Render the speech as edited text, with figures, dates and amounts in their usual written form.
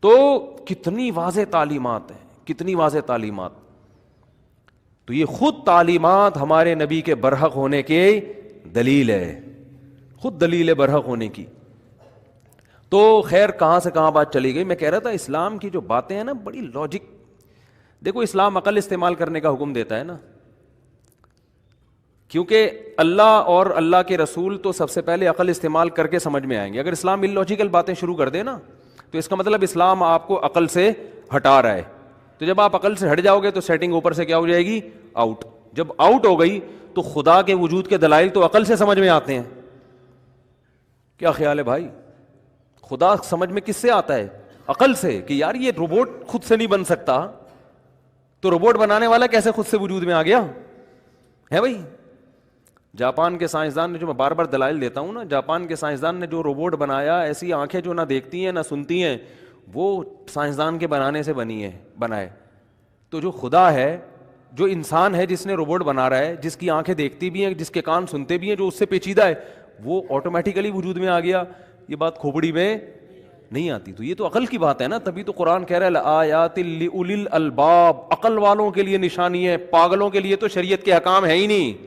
تو کتنی واضح تعلیمات ہیں، کتنی واضح تعلیمات. تو یہ خود تعلیمات ہمارے نبی کے برحق ہونے کی دلیل ہے، خود دلیل ہے برحق ہونے کی. تو خیر کہاں سے کہاں بات چلی گئی. میں کہہ رہا تھا اسلام کی جو باتیں ہیں نا بڑی لاجک. دیکھو اسلام عقل استعمال کرنے کا حکم دیتا ہے نا، کیونکہ اللہ اور اللہ کے رسول تو سب سے پہلے عقل استعمال کر کے سمجھ میں آئیں گے. اگر اسلام اللاجیکل باتیں شروع کر دے نا تو اس کا مطلب اسلام آپ کو عقل سے ہٹا رہا ہے. تو جب آپ عقل سے ہٹ جاؤ گے تو سیٹنگ اوپر سے کیا ہو جائے گی؟ آؤٹ. جب آؤٹ ہو گئی تو خدا کے وجود کے دلائل تو عقل سے سمجھ میں آتے ہیں. کیا خیال ہے بھائی؟ خدا سمجھ میں کس سے آتا ہے؟ عقل سے. کہ یار یہ روبوٹ خود سے نہیں بن سکتا، تو روبوٹ بنانے والا کیسے خود سے وجود میں آ گیا ہے بھائی؟ جاپان کے سائنسدان نے، جو میں بار بار دلائل دیتا ہوں نا، جاپان کے سائنسدان نے جو روبوٹ بنایا، ایسی آنکھیں جو نہ دیکھتی ہیں نہ سنتی ہیں، وہ سائنسدان کے بنانے سے بنائے. تو جو خدا ہے، جو انسان ہے جس نے روبوٹ بنا رہا ہے، جس کی آنکھیں دیکھتی بھی ہیں، جس کے کان سنتے بھی ہیں، جو اس سے پیچیدہ ہے، وہ آٹومیٹیکلی وجود میں آ گیا. یہ بات کھوپڑی میں نہیں آتی. تو یہ تو عقل کی بات ہے نا. تبھی تو قرآن کہہ رہا ہے لآیات لأولی الالباب، عقل والوں کے لیے نشانی ہے. پاگلوں کے لیے تو شریعت کے احکام ہے ہی نہیں.